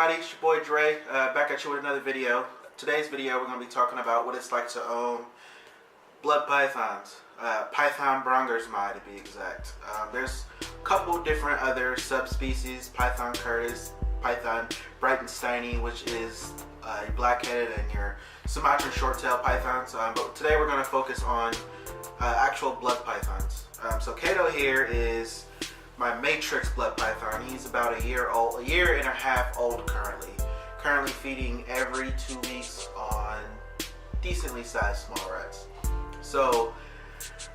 everybody? It's your boy Dre, back at you with another video. Today's video we're going to be talking about what it's like to own blood pythons. Python Brongersmai to be exact. There's a couple different other subspecies, Python curtis, Python breitensteini, which is black-headed, and your Sumatran short-tailed pythons. But today we're going to focus on actual blood pythons. So Kato here is my matrix blood python. He's about a year and a half old currently. Currently feeding every 2 weeks on decently sized small rats. So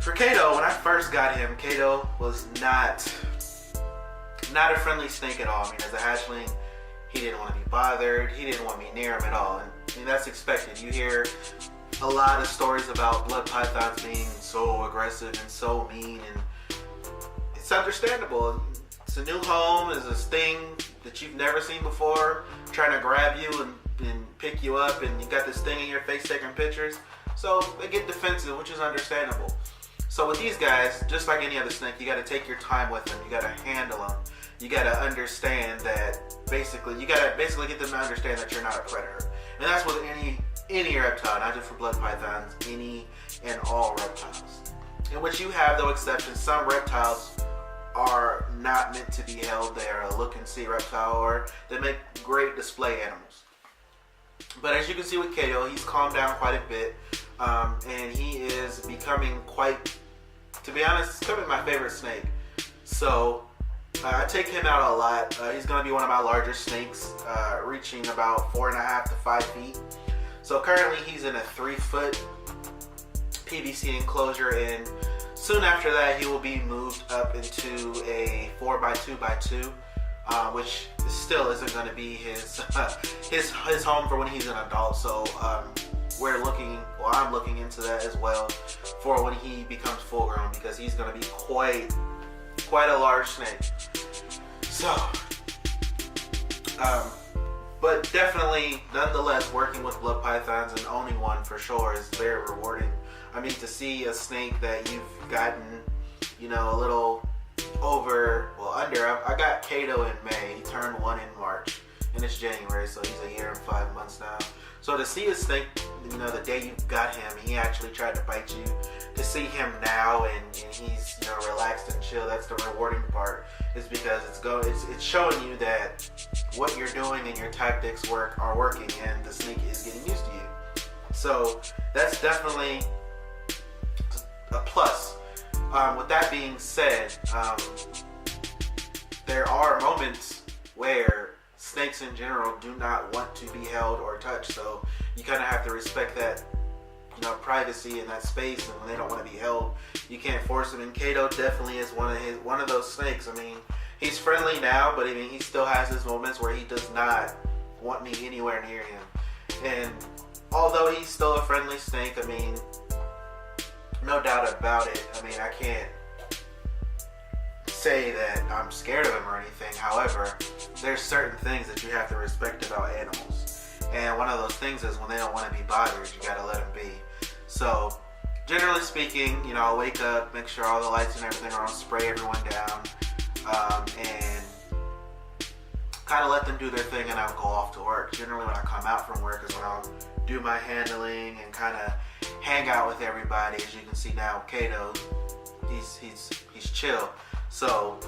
for Kato, when I first got him, Kato was not a friendly snake at all. I mean, as a hatchling, he didn't want to be bothered. He didn't want me near him at all. And I mean, that's expected. You hear a lot of stories about blood pythons being so aggressive and so mean, and it's understandable. It's a new home, it's a sting that you've never seen before, trying to grab you and pick you up, and you got this thing in your face taking pictures. So they get defensive, which is understandable. So with these guys, just like any other snake, you got to take your time with them. You got to handle them. You got to understand that you got to basically get them to understand that you're not a predator. And that's with any reptile, not just for blood pythons, any and all reptiles. In which you have, though, exceptions. Some reptiles are not meant to be held. They are a look and see reptile, or they make great display animals. But as you can see with Kato, he's calmed down quite a bit, and he is becoming quite, to be honest, he's becoming my favorite snake. So I take him out a lot. He's going to be one of my larger snakes, reaching about 4.5 to 5 feet. So currently he's in a 3-foot PVC enclosure, and soon after that he will be moved up into a 4x2x2, which still isn't going to be his home for when he's an adult. So I'm looking into that as well for when he becomes full grown, because he's going to be quite a large snake. So but definitely, nonetheless, working with blood pythons and owning one for sure is very rewarding. I mean, to see a snake that you've gotten, a little over, under. I got Kato in May. He turned 1 in March, and it's January, so he's a year and 5 months now. So to see a snake, the day you got him, he actually tried to bite you. To see him now and he's relaxed and chill, that's the rewarding part. Is because it's showing you that what you're doing and your tactics are working, and the snake is getting used to you. So that's definitely a plus. With that being said, there are moments where snakes in general do not want to be held or touched, so you kind of have to respect that privacy in that space, and when they don't want to be held, you can't force them. And Kato definitely is one of those snakes. I mean, he's friendly now, but I mean, he still has his moments where he does not want me anywhere near him. And although he's still a friendly snake, I mean, no doubt about it. I mean, I can't say that I'm scared of him or anything. However, there's certain things that you have to respect about animals. And one of those things is when they don't want to be bothered, you gotta let them be. So, generally speaking, I'll wake up, make sure all the lights and everything are on, spray everyone down, and kind of let them do their thing, and I'll go off to work. Generally, when I come out from work is when I'll do my handling and kind of hang out with everybody. As you can see now, Kato, he's chill. So,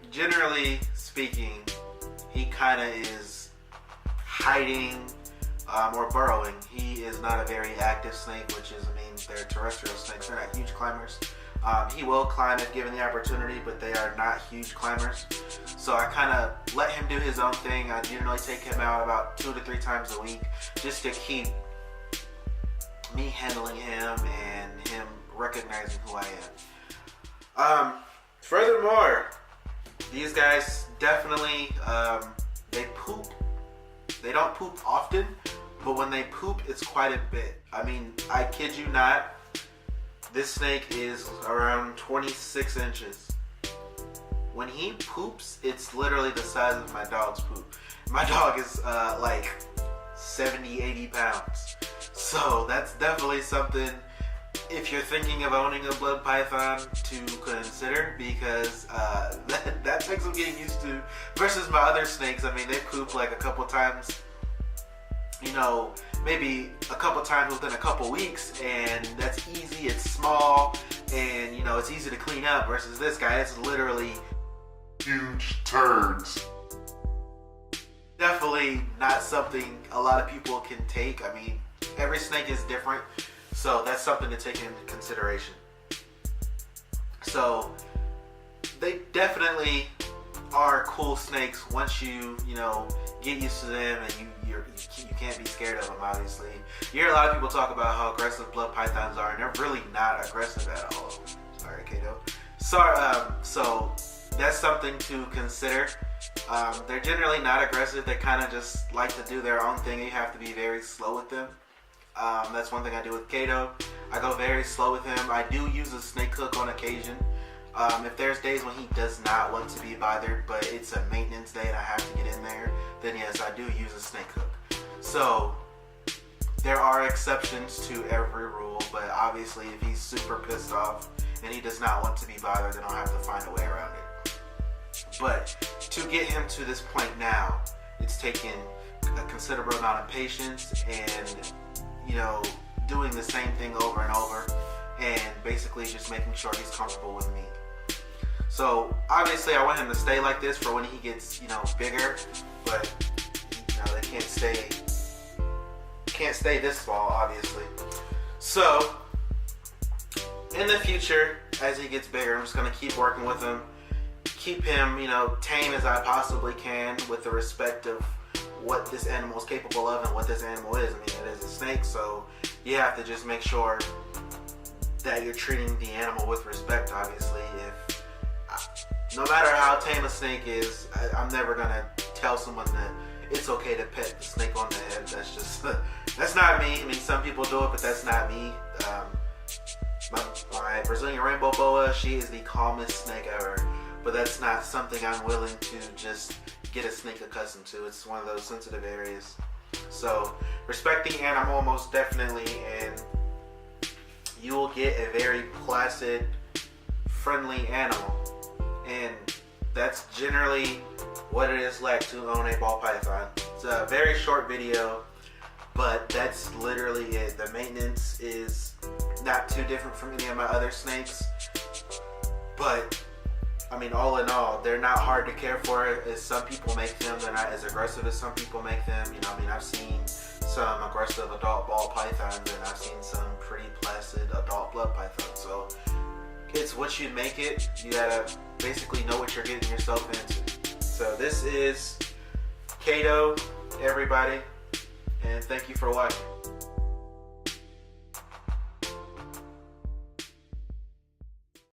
generally speaking, he kind of is hiding or burrowing. He is not a very active snake, which is, they're terrestrial snakes. They're not huge climbers. He will climb if given the opportunity, but they are not huge climbers. So I kind of let him do his own thing. I generally take him out about 2 to 3 times a week, just to keep me handling him and him recognizing who I am. Furthermore, these guys definitely, they poop. They don't poop often, but when they poop, it's quite a bit. I mean, I kid you not, this snake is around 26 inches. When he poops, it's literally the size of my dog's poop. My dog is like 70, 80 pounds. So that's definitely something. if you're thinking of owning a blood python, to consider, because that takes some getting used to versus my other snakes. I mean, they poop like a couple times, you know, maybe a couple times within a couple weeks, and that's easy. It's small, and you know, it's easy to clean up. Versus this guy, it's literally huge turds. Definitely not something a lot of people can take. I mean, every snake is different, so that's something to take into consideration. So they definitely are cool snakes once you know, get used to them, and you can't be scared of them. Obviously, you hear a lot of people talk about how aggressive blood pythons are, and they're really not aggressive at all. Sorry, Kato. So that's something to consider. They're generally not aggressive. They kind of just like to do their own thing. You have to be very slow with them. That's one thing I do with Kato. I go very slow with him. I do use a snake hook on occasion. If there's days when he does not want to be bothered, but it's a maintenance day and I have to get in there, then yes, I do use a snake hook. So there are exceptions to every rule, but obviously if he's super pissed off and he does not want to be bothered, then I'll have to find a way around it. But to get him to this point now, it's taken a considerable amount of patience and, you know, doing the same thing over and over, and basically just making sure he's comfortable with me. So obviously I want him to stay like this for when he gets, you know, bigger, but you know, they can't stay this small, obviously. So in the future, as he gets bigger, I'm just gonna keep working with him, keep him, you know, tame as I possibly can, with the respect of what this animal is capable of and what this animal is. I mean, it is a snake, so you have to just make sure that you're treating the animal with respect. Obviously, no matter how tame a snake is, I'm never gonna tell someone that it's okay to pet the snake on the head. That's just that's not me. I mean, some people do it, but that's not me. My Brazilian rainbow boa, she is the calmest snake ever, but that's not something I'm willing to just get a snake accustomed to. It's one of those sensitive areas. So respect the animal most definitely, and you will get a very placid, friendly animal. And that's generally what it is like to own a ball python. It's a very short video, but that's literally it. The maintenance is not too different from any of my other snakes, but I mean, all in all, they're not hard to care for as some people make them. They're not as aggressive as some people make them. You know, I mean, I've seen some aggressive adult ball pythons, and I've seen some pretty placid adult blood pythons. So it's what you make it. You gotta basically know what you're getting yourself into. So this is Kato, everybody, and thank you for watching.